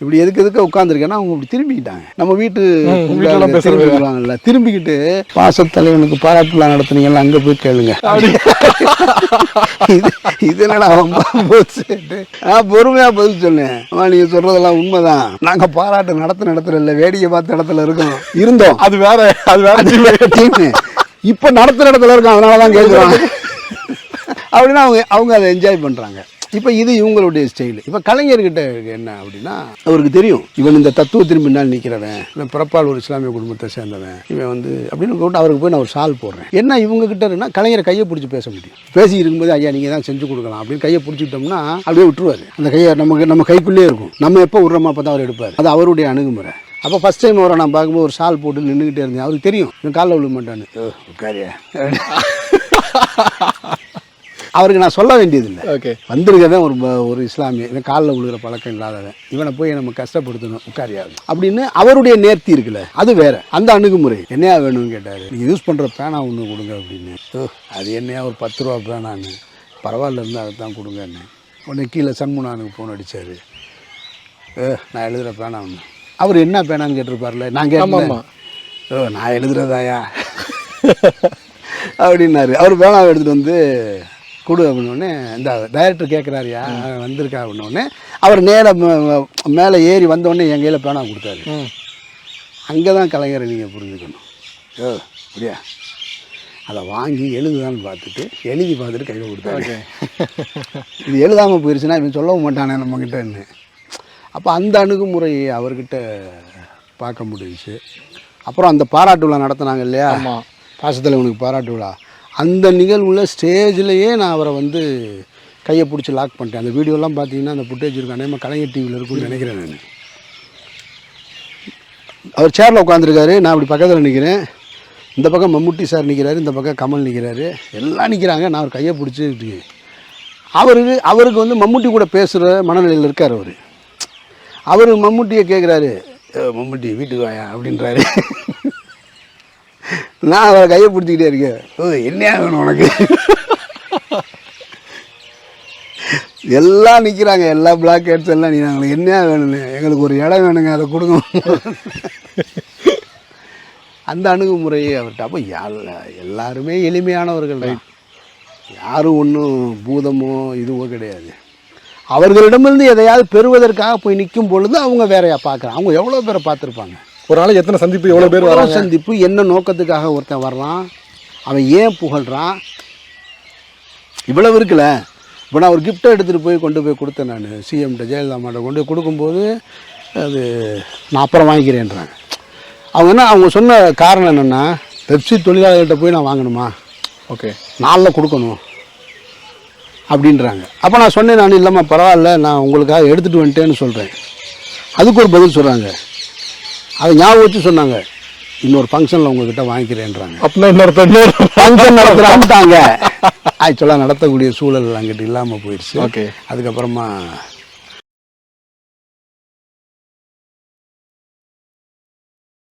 இப்படி எதுக்கு உட்காந்துருக்கேன்னா அவங்க இப்படி திரும்பிக்கிட்டாங்க. நம்ம வீட்டு திரும்பிடுவாங்கல்ல, திரும்பிக்கிட்டு பாசத்தலைவனுக்கு பாராட்டு விழா நடத்துனீங்கல்ல, அங்கே போய் கேளுங்க. இது என்னடா பொறுமையா பதில் சொன்னேன். நீங்க சொல்றதெல்லாம் உண்மைதான். நாங்க பாராட்டு நடத்துற இல்ல, வேடிக்கை பார்த்த இடத்துல இருந்தோம். அது வேற டீம். இப்ப நடத்துற இடத்துல இருக்கோம், அதனாலதான் கேட்குறாங்க அப்படின்னா அவங்க அதை என்ஜாய் பண்றாங்க. இப்போ இது இவங்களுடைய ஸ்டைலு. இப்போ கலைஞர்கிட்ட என்ன அப்படின்னா, அவருக்கு தெரியும் இவன் இந்த தத்துவத்தின் பின்னால் நிற்கிறவன், இவன் பிறப்பால் ஒரு இஸ்லாமிய குடும்பத்தை சேர்ந்தவன், இவன் வந்து அப்படின்னு கூப்பிட்டு அவருக்கு போய் நான் ஒரு ஷால் போடுறேன். என்ன இவங்க கிட்ட இருந்தால் கலைஞரை கையை பிடிச்சி பேச முடியும். பேசி இருக்கும்போது ஐயா நீங்கள் தான் செஞ்சு கொடுக்கலாம் அப்படின்னு கையை பிடிச்சிட்டோம்னா அப்படியே விட்டுருவார். அந்த கையை நம்ம கைக்குள்ளேயே இருக்கும். நம்ம எப்போ விட்றோமா அப்போ தான் அவர் எடுப்பார். அது அவருடைய அணுகுமுறை. அப்போ ஃபஸ்ட் டைம் அவரை நான் பார்க்கும்போது ஒரு ஷால் போட்டு நின்றுக்கிட்டே இருந்தேன். அவருக்கு தெரியும் இவன் காலில் விழ மாட்டான்னு. உட்காரியா அவருக்கு நான் சொல்ல வேண்டியதில்லை. ஓகே, வந்திருக்கதான் ஒரு இஸ்லாமிய, இவன் காலில் விழுகிற பழக்கம் இல்லாதவன், இவனை போய் நம்ம கஷ்டப்படுத்தணும், உட்காரியாது அப்படின்னு அவருடைய நேர்த்தி இருக்குல்ல, அது வேற. அந்த அணுகுமுறை என்னையா வேணும்னு கேட்டார். நீங்கள் யூஸ் பண்ணுற பேனா ஒன்று கொடுங்க அப்படின்னு. அது என்னையா ஒரு 10 ரூபா பேனான்னு. பரவாயில்ல இருந்தால் அதை தான் கொடுங்கன்னு. உடனே கீழே சண்முனானுக்கு ஃபோன் அடித்தார். நான் எழுதுகிற பேனா ஒன்று. அவர் என்ன பேனான்னு கேட்டிருப்பார்ல. நான் கேட்டேன், நான் எழுதுறதாயா அப்படின்னாரு. அவர் பேனாவை எடுத்துகிட்டு வந்து கொடு அப்படின்னோடனே, இந்த டைரக்டர் கேட்குறாருயா வந்திருக்கா அப்படின்னோடனே அவர் மேலே ஏறி வந்தோடனே என் கையில் பேனா கொடுத்தாரு. அங்கே தான் கலைஞரை நீங்கள் புரிஞ்சுக்கணும். அப்படியா அதை வாங்கி எழுதுதான்னு பார்த்துட்டு எழுதி பார்த்துட்டு கையில் கொடுத்தாரு. இது எழுதாமல் போயிடுச்சுன்னா இவன் சொல்லவும் மாட்டானே நம்மக்கிட்டன்னு. அப்போ அந்த அணுகுமுறையை அவர்கிட்ட பார்க்க முடிஞ்சிச்சு. அப்புறம் அந்த பாராட்டு விழா நடத்தினாங்க இல்லையா, பாசத்தலைவனுக்கு பாராட்டு விழா, அந்த நிகழ்வுல ஸ்டேஜ்லேயே நான் அவரை வந்து கையை பிடிச்சி லாக் பண்ணிட்டேன். அந்த வீடியோலாம் பார்த்தீங்கன்னா அந்த ஃபுட்டேஜ் இருக்கும். அநேகமாக கலைஞர் டிவியில் இருக்குன்னு நினைக்கிறேன் நான். அவர் சேரில் உட்காந்துருக்காரு, நான் அப்படி பக்கத்தில் நிற்கிறேன். இந்த பக்கம் மம்முட்டி சார் நிற்கிறாரு, இந்த பக்கம் கமல் நிற்கிறாரு, எல்லாம் நிற்கிறாங்க. நான் அவர் கையை பிடிச்சி அவருக்கு வந்து மம்முட்டி கூட பேசுகிற மனநிலையில் இருக்கார் அவர். அவர் மம்முட்டியை கேட்குறாரு, மம்முட்டி வீட்டுக்கு வாயா அப்படின்றாரு. நான் அவரை கையை பிடிச்சிக்கிட்டே இருக்கேன். என்னையா வேணும் உனக்கு? எல்லாம் நிற்கிறாங்க, எல்லா பிளாக் ஹெட்ஸ் எல்லாம் நிற்கிறாங்க. என்னையா வேணும்னு, எங்களுக்கு ஒரு இடம் வேணுங்க, அதை கொடுங்க. அந்த அணுகுமுறையை அவர்கிட்ட. அப்போ எல்லாருமே எளிமையானவர்கள் தான். யாரும் ஒன்றும் பூதமோ இதுவோ கிடையாது. அவர்களிடமிருந்து எதையாவது பெறுவதற்காக போய் நிற்கும் பொழுது அவங்க வேறையா பார்க்குறாங்க. அவங்க எவ்வளோ பேரை பார்த்துருப்பாங்க. ஒரு நாளைக்கு எத்தனை சந்திப்பு, எவ்வளோ பேர் வர சந்திப்பு, என்ன நோக்கத்துக்காக ஒருத்தன் வர்றான், அவன் ஏன் புகழ்கிறான், இவ்வளவு இருக்குல்ல. இப்போ நான் ஒரு கிஃப்ட்டை எடுத்துகிட்டு கொண்டு போய் கொடுத்தேன். நான் சிஎம்கிட்ட ஜெயலலிதாமாட்ட கொண்டு போய் கொடுக்கும்போது அது நான் அப்புறம் வாங்கிக்கிறேன்றாங்க. அவங்க சொன்ன காரணம் என்னென்னா, பெப்சி தொழிலாளர்கிட்ட போய் நான் வாங்கணுமா, ஓகே நாளில் கொடுக்கணும் அப்படின்றாங்க. அப்போ நான் சொன்னேன், நான் இல்லைம்மா பரவாயில்ல, நான் உங்களுக்காக எடுத்துகிட்டு வந்துட்டேன்னு சொல்கிறேன். அதுக்கு ஒரு பதில் சொல்கிறாங்க. அதை ஞாபகம் வச்சு சொன்னாங்க, இன்னொரு ஃபங்க்ஷனில் உங்ககிட்ட வாங்கிக்கிறேன்றாங்க. அப்படின்னா இன்னொரு ஃபங்க்ஷன் நடத்துகிறான்ட்டாங்க. ஆக்சுவலாக நடத்தக்கூடிய சூழல் அங்கிட்டு இல்லாமல் போயிடுச்சு. ஓகே, அதுக்கப்புறமா